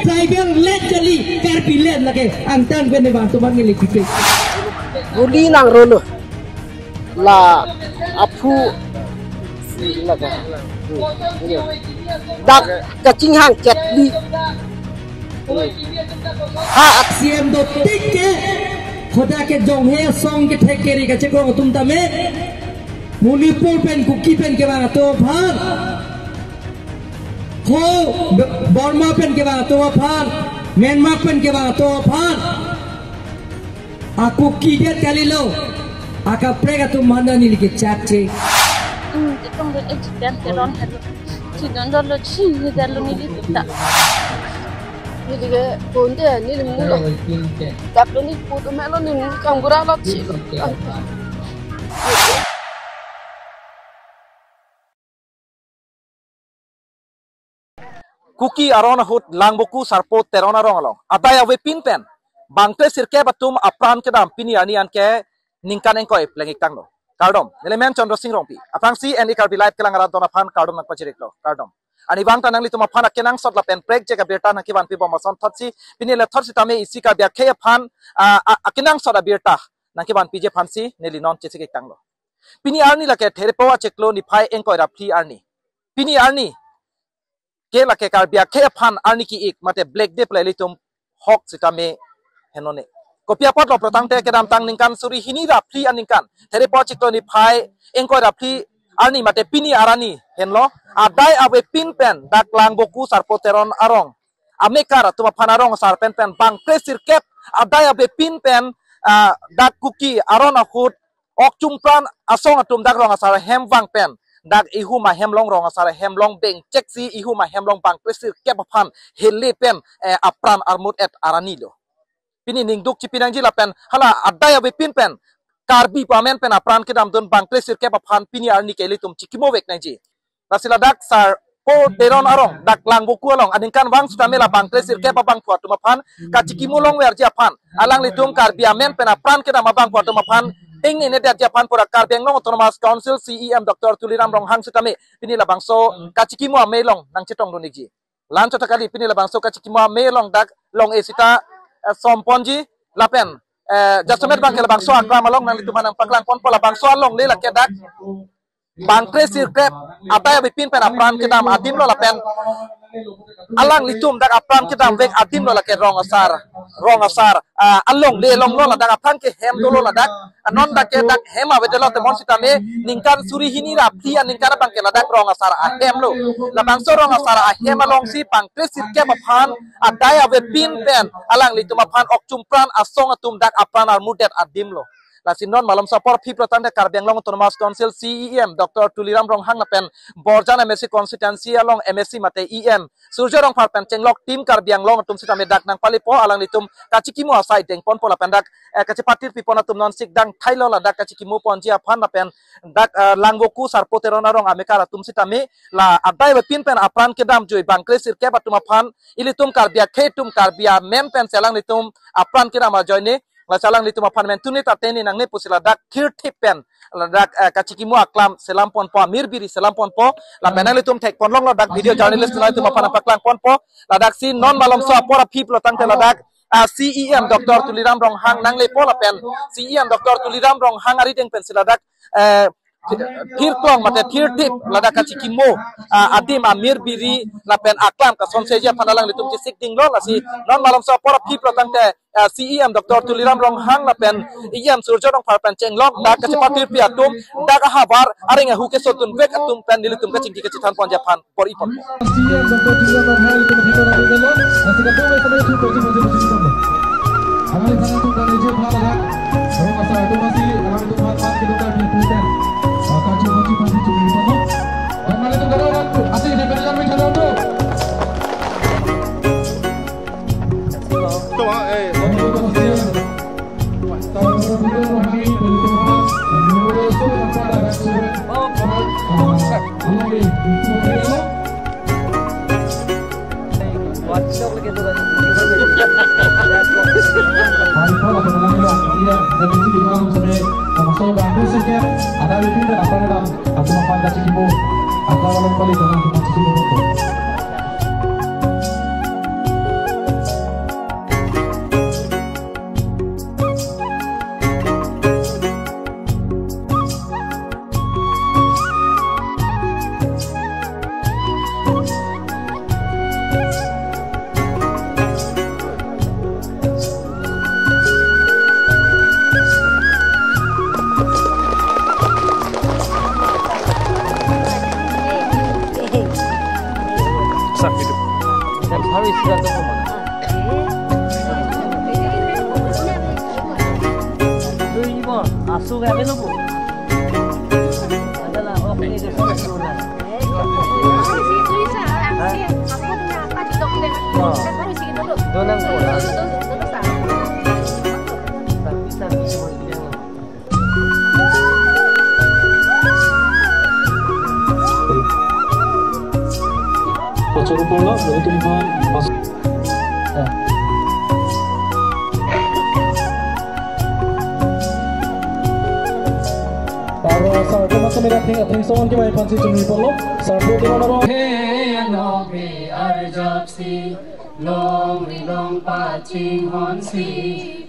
driver let jali karpi let lagi antan bene bantu bangi likite Uli nang rolo la apu laga dak kacing hang ket li ha aksiem do tikke khoda ke jong he song ke thekeri ka cheko tum tame mulipur pen kuki pen ke ba to bhar ko Burma pen ke ba to bhar Myanmar pen ke ba to bhar aku kiget kali lo aka prega tu mana ni like chache itong red extend teron hello chinon lo chi ni dalo ni kita ni dige bonde ni mulo tap lo ni puto melo ni kang buralo chi Kuki arona hut langboku sarpot terona rong along adaya we pin pen bangte sirke batum apran kedam pini ani anke ningkan engkoi plengik tanglo kardom elemen Chandra Singh Rongpi apang si and ikarbi live kelang aran tona phan kardom nak pachirik lo kardom ani bang tanang li tuma phan akenang sot la pen prek jega berta nak kiban pi bomason thotsi pini le thotsi tame isi ka bia khe phan akenang sot berta nak kiban pije phan si neli non chesik tanglo pini arni la ke therepawa cheklo ni phai engkoi rapli arni pini arni ke la ke kar bia khe phan arni ki ik mate black day play litum hok sitame henone kopia pot lo protang te kedam tang ningkan suri hini rapli aningkan there po chikto ni phai engko rapli arni mate pini arani henlo adai awe pin pen dak lang boku sarpoteron arong amekara tuma phanarong sar pen pen bang presir kep adai awe pin pen dak kuki aron ahut ok chumpran asong atum dak rong asar hem wang pen dak ihu ma hemlong rong asar hemlong beng cheksi ihu ma hemlong bang presir kep phan helle pen apran armut et arani lo pini ningduk cipinang jila pen hala adaya be pin pen karbi pamen pen apran kedam don bang plesir ke phan pini arni ke litum cikimo wek nangji nasila dak sar po deron arong dak lang boku along adingkan wang sutamela bang plesir ke bang puat tuma phan ka cikimo long wer ja phan alang litum karbi amen pen apran kedam bang puat tuma phan ting ini dia Japan pura karbeng long autonomous council CEM Dr. Tuliram Rong Hang sutame pini la bangso ka cikimo amelong nang citong doniji lanco takali pini la bangso ka cikimo amelong dak long esita somponji lapen jasomet bang kela bangso akra malong nang litumanang paklang ponpo la bangso along le la kedak bang presir krep apa ya bipin pen apran kedam adim lo lapen alang litum dak apran kedam vek adim lo la ke rong asar along le long lo la dak apran ke hem lo la dak anon dak ke dak hema vedelo te mon sitame ningkan suri hini ra pli ningkan bang kela dak rong asar a hem lo la bangso rong asar a hem along si bang presir ke phan adaya ve pin pen alang litum aphan ok chumpran asong atum dak apran al mudet adim lo lasinon malam sapor phi pratanda karbeng long autonomous council CEM Dr. Tuliram Rong Hang lapen borjan MSC constituency along MSC mate EM surjo rong par pen chenglok tim karbeng long tum sitame dak nang palipo alang litum kachikimo asai deng pon pola pendak kacepatir pipona tum non sik dang thailo la dak kachikimo ponjia phan lapen dak langboku sarpoterona rong amekara tum sitame la adai pin pen apran kedam joi bangkre sirke batuma phan ilitum karbia khetum karbia mem pen selang litum apran kedam joine la salang litum aphan men tuni tateni nang ne pusila dak thir thipen la dak kachikimo aklam selam pon po mirbiri selam pon po la menang litum thek pon long la dak video journalist la litum aphan paklang pon po la dak si non malom so apora phi plotang te la dak CEM Dr. Tuliram Rong Hang nang le pola pen CEM Dr. Tuliram Rong Hang ari deng pen sila dak thir tuang mate thir tip lada kachikimo adim amir biri lapen aklam ka sonseja panalang litum cisik ding lo lasi non malam sa pora phi protang te CEM Dr. Tuliram Rong Hang lapen IM surjo rong par penceng long dak kacepatir pi atum dak habar aring huke sotun vek atum pen dilitum kacing ki kacitan pon japan por ipon CEM Dr. Tuliram Rong Hang litum hito na delo nasi ka tuwe sa metu ko jimo amali sana tu kan je phala dak rong asa tu masih amali tu phat phat kita bi puten kacu mochi pasti curi pono dan malah tu dorong asli di berjalan macam tu tu ada lebih dan apa dalam atau apa dah cikgu atau kalau kali dengan cuma cikgu itu suka apa lu bu? Adalah oke itu suka suka. Donang bola. Bisa bisa Pacaran bola, lalu tumpahan pas. Para sa teman-teman ating songon ke may pansi cumi polo, sa pwede na ro. Hey no be arjapsi, long long pa ching hon si,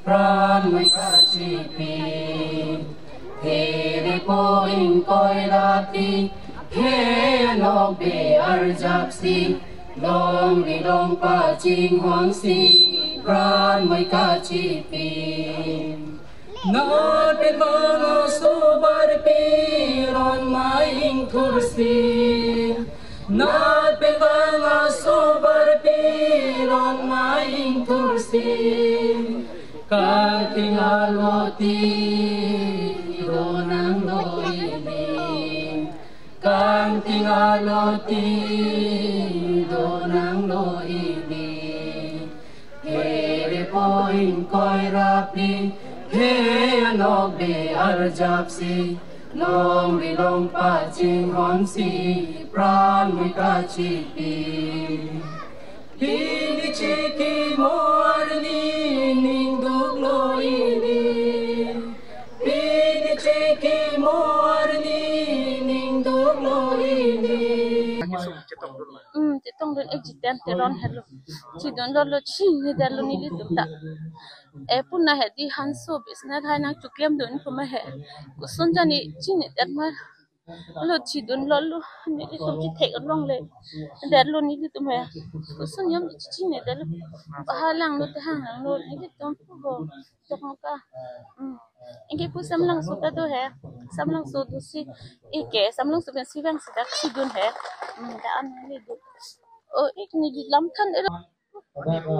pran mai ka chi pi. Hey po in koi rati, hey no be arjapsi, long pa ching hon si, pran mai ka chi pi. Not in mga sobar piron maing kursi. Not in mga sobar piron maing kursi. Kang tingaloti donang loibing. Kang tingaloti donang loibing. Kere poin koi rapi. Hey no be arjapsi, long pa ching hon si, pran mai ka chi pi. Hini chiki moarni ning duk lo ini. Hini chiki moarni ning duk lo ini. Citong don ejitan teron hello. Cidon lolo cing ni dalu ni litu tak. Pun na di hanso bisnet hai nang cuklem don puma he. Kusun jani cing ni dat mar. Lo cidon lolo ni litu citek long le. Dalu ni litu me. Kusun yam cing ni dalu. Bahalang lo tahang lo ni litu puho. Tokong ka. Inge pu samlang suta do he. Samlang so do si ike samlang so ben sibang sidak cidon he. Daan ni litu. Oh, ini di dalam kan itu.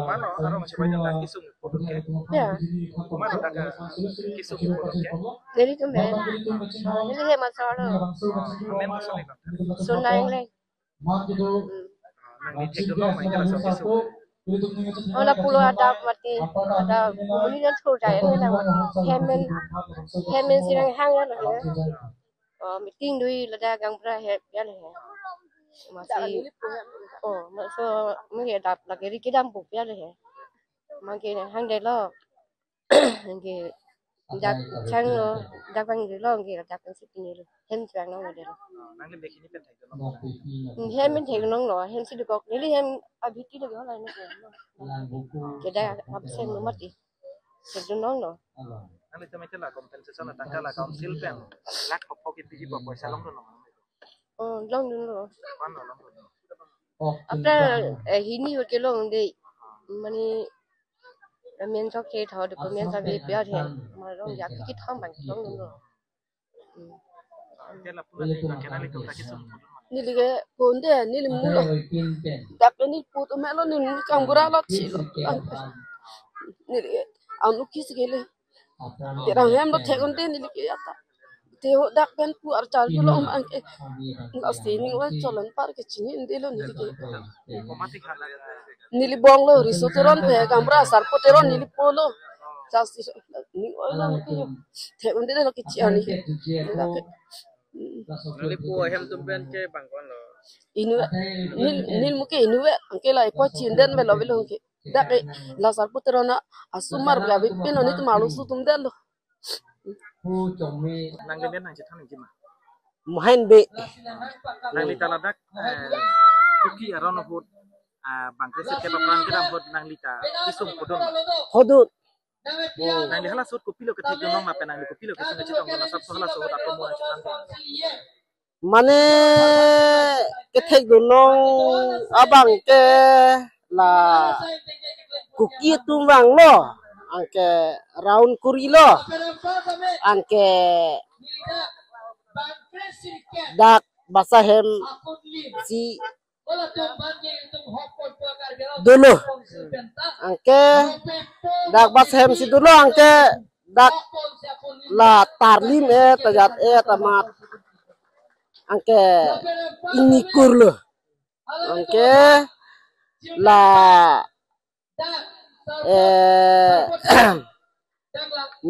Mana orang masih banyak lagi kisung produk ya. Ya. Mana ada kisung produk ya. Jadi tu meh. Jadi he masalah. Main masalah kan. Sunai leh. Nang di cek dulu main jalan sama kisung. Olah pulau ada mati ada beli dan school jaya ni lah. Hemen sirang hang lah lah. Meeting dui lada gang pra he ya leh. Masih so mungkin dapat lagi kita dampuk ya leh. Mungkin hang deh lo. Mungkin dak chang lo dak bang deh lo mungkin dak kan sih ni lo. Hem chang lo deh lo. Nang di bekini pen thai dulu. Hem men thai nong lo hem sih dukok ni hem abiti lagi lah ni. Kita absen mati. Sedang nong lo. Nang di tempat lah kompensasi na tangkal lah council pen. Lak pokok itu juga poisa long dulu. Long dulu. Mana long dulu. Apa ini waktu long deh. Mani mian sok ke thau de mian sa be pya the ma long ya ki thang bang long dulu. Kela pula ni kena itu tak kisung. Ni lige ponde ni le mulo. Dak ni puto melo ni kang gura lo chi lo. Ni lige anu kis gele. Terang hem lo thekon te ni lige ata. Teo dak pen pu archal pu lo ang ke. Ngas ti ni wa cholan par ke chini inde lo ni lige. Otomatik hala. Nili bong lo risoteron pe kambra sarpo teron nili polo. Jasti ni oila ni thekon te lo ki chi ani. Nali pu hem tumpen ke bangkon lo. Inu nil muke inu angke la ipo chinden me lo belo ke. Dak la sarpo terona asumar bla bipin oni tu malu su tum delo. Nang di nang citan ni gimana? Main be. Nang di taladak kuki around about bangkres ke papan ke dampot nang lita kisung kodon. Hodut. Nang di halas sud kupilo ke tiga nong apa nang di kupilo ke sungai citong nang sab halas sud apa mau citan. Mane kethek dunong abang ke la kuki tumbang lo angke round kuri lo angke dak basahem si dulu angke dak basahem si dulu angke dak la tarlim tajat tamat angke ini kurlo angke la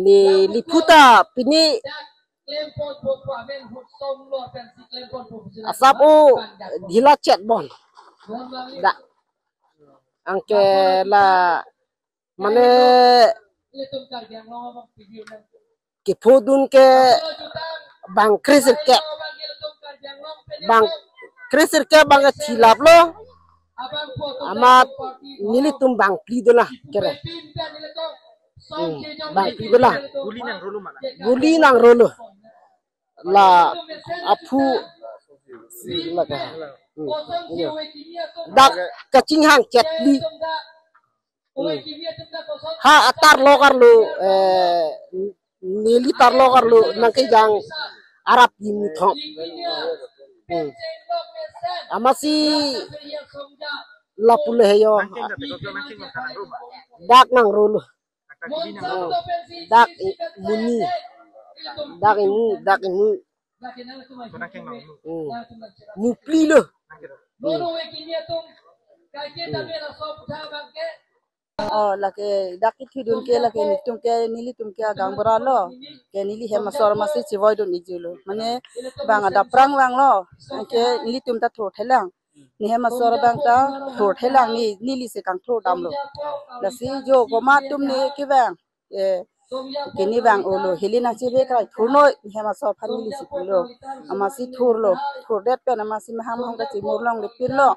ni liputa pini asapu dila chat bon dak angke la mane ke podun ke bang kriser ke bang tilap lo amat nilitum bang plidola kere bang plidola guli nang rolo la apu laga dak kacing hang cetli ha atar logar lo nili tar logar lo nangke jang Arab ini thom amasi lapule heyo dak nang rolo dak ini mupli lo oh lake dakithidun ke lake nitum ke nili tum ke gangbara lo ke nili he masor masi chivoy do nijulo mane bang ada prang wang lo ke nili tum ta tho thelang ni he masor bang ta tho thelang ni nili se kang tho dam lo lasi jo goma tum ni ke bang kini bang olo helina chebe kai thuno he masor phan nili sikulo amasi thurlo thurdet pe amasi maham hang ta chimurlong le pirlo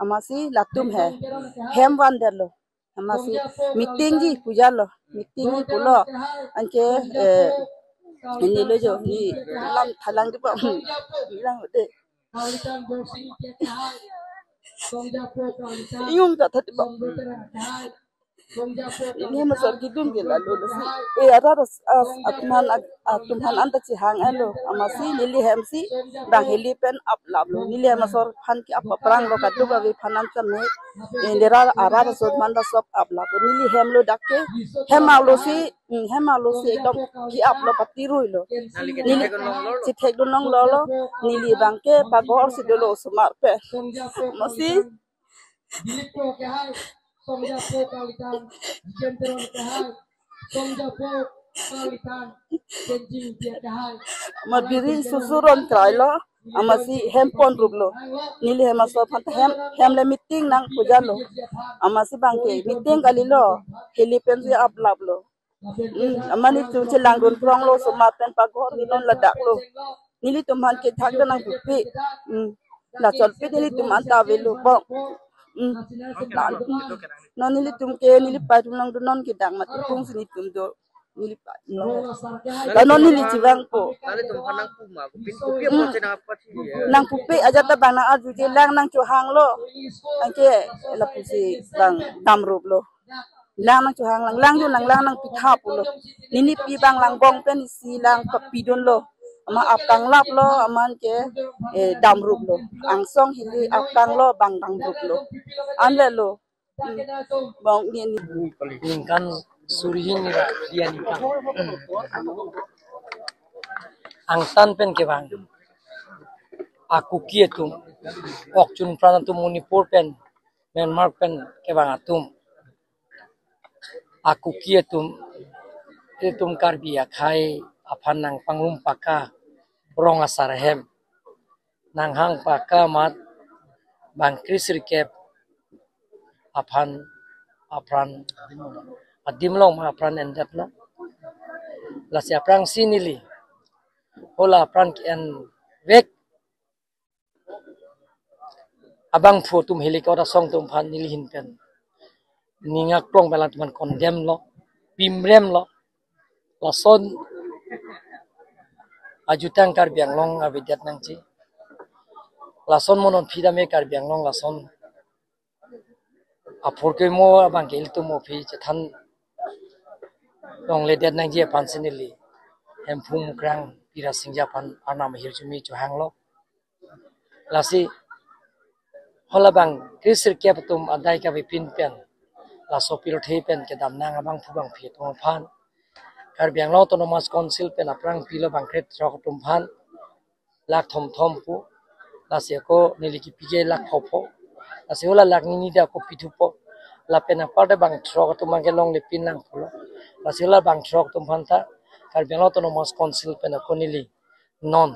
amasi latum he hem wander lo amasi meeting ji puja lo meeting ji pulo anke ini lo jo ni lam thalang di pa bilang de yung ta thati ba ini masar gidum ge lalu ada atman anta ci hang elo amasi nili hemsi bang heli pen up lablo nili masar phan ki up prang lo kadu ba vi phanan me indera arada sod manda sop up lablo nili hemlo dakke hemalo si ekdom ki up lo pati ruilo nili ci thek don long lo nili bangke pagor si dolo smar pe masi Songjapo kalitan jenteron kahai Songjapo kalitan kenjing dia kahai madiri susuron trailo amasi hempon rublo nili hemaso phanta hemle meeting nang pujalo amasi bangke meeting kalilo helipen je aplablo amani tu chelangon prong lo somaten pagor nilon ladak lo nili tumhan ke thakda nang pupi la cholpi nili tuman tavelo bo non nili tumke nili patum nang non kidang mati pung sini tum do nili pat non nili cibang po nang pupi aja ta bana aju je lang nang chuhang lo angke la pusi bang damrup lo lang nang chuhang lang nang pitha pulo nini pi bang lang bong pen si lang papidon lo ama apkang lap lo aman ke damrup lo angsong hili apkang lo bang damrup lo anle lo bang ni lingkan surihin dia nikah angsan pen ke bang aku kietum okchun pranantum Manipur pen Myanmar pen ke bang atum aku kietum tetum karbia khai apan nang pangum paka rong asarhem nang hang paka mat bang krisir kep apan apran adimlong ma apran endat la la si aprang sinili hola apran en vek abang photum helikopter song tum phan nili hin pen ninga klong belan tuman condemn lo pimrem lo lason ajutang kar bianglong avidat nangchi lason monon phida me kar bianglong lason aphorke mo abang gel tu mo phi chathan dong le det nang je pansinili hemphum krang pira singja pan anam hirjumi johang lo lasi holabang krisir ke patum adai ka bipin pen la sopiro thei pen ke dam nang abang phubang phi to phan Karbi Anglong Autonomous Council pen aprang pilo bangkret trok tumphan lak thom pu lasio ko niliki pige lak khopo lasio la lak ni da ko pitupo la pen aparte bang trok tumang ke long le pin lang polo lasio la bang trok tumphan ta Karbi Anglong Autonomous Council pen ko nili non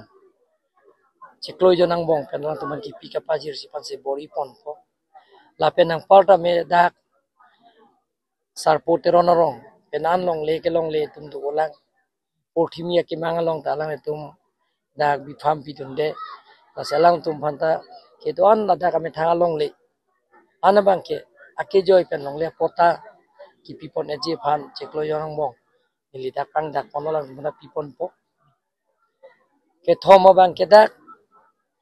Ciklo jo nang bong pen lang tuman ki pika pajir si pan se bori pon po la pen ang parta me dak sarpo teronorong penan long le ke long le tum du ulang portimia ke mangalong talang tum dak bifam pitunde la selang tum phanta ke doan la dak ame thanga long le ana bang ke ake joy pen long le pota ki pipon eje phan cheklo yorang bong nili dak pang dak ponolang mana pipon po ke thomo bang ke dak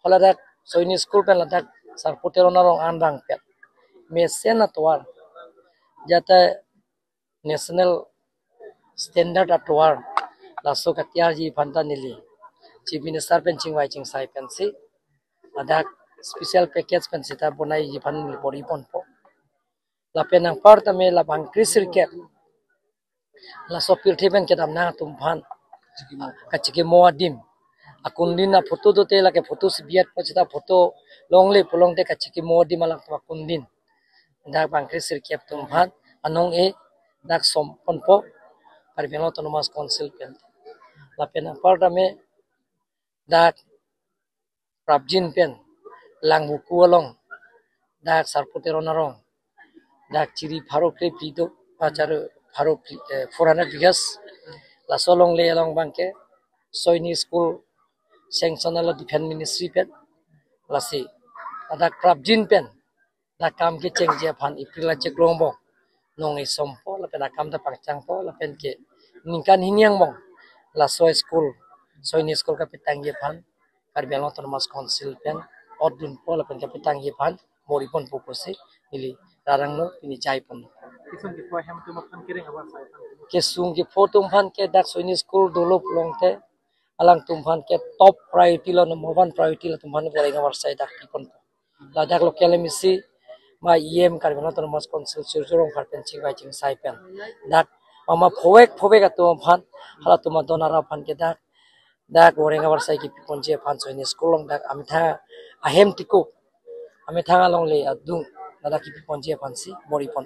hola dak soini school pen la dak sarpo teronorong an bang pet mesen atwar jata national standard atwar laso katiar ji phanta nili chief minister pen chingwai chingsai pen si adak special package pen sita bonai ji phan bori pon po la pen ang parta me la bang krisir ke la so pirthi pen kedam na tum phan kachike moadim akundin na photo do te la ke photo si biat pachita photo longle pulong te kachike moadim ala akundin dak bang krisir ke tum phan anong e dak som pon po Karbi Anglong Autonomous Council pen la pen parta me dak prabjin pen lang buku along dak sarputero narong dak ciri pharo kre pido acar pharo 400 bigas la solong le along bangke soini school sanction ala defense ministry pen la si dak prabjin pen dak kam ke cheng je phan april che glombo nong e sompo la pen akam ta pangchang po la pen ke ningkan hiniang bong la soy school soini school ka petang ye phan Karbi Anglong Autonomous Council pen odun po la pen ka petang ye phan moripon poposi ili rarang no ini chai pon kesung ke photo phan ke dak soini school dolop longte alang tumphan ke top priority lo number 1 priority lo tumphan boleh ngawar sai dak pon la dak local misi ma em Karbi Anglong Autonomous Council surjorong pharpen chingwai chingsai pen dak mama phowek atum phan hala tuma donara phan ke dak goreng awar sai ki ponje phan soini school long dak amitha ahem tiku amitha long le adung dak ki ponje phan si bori pon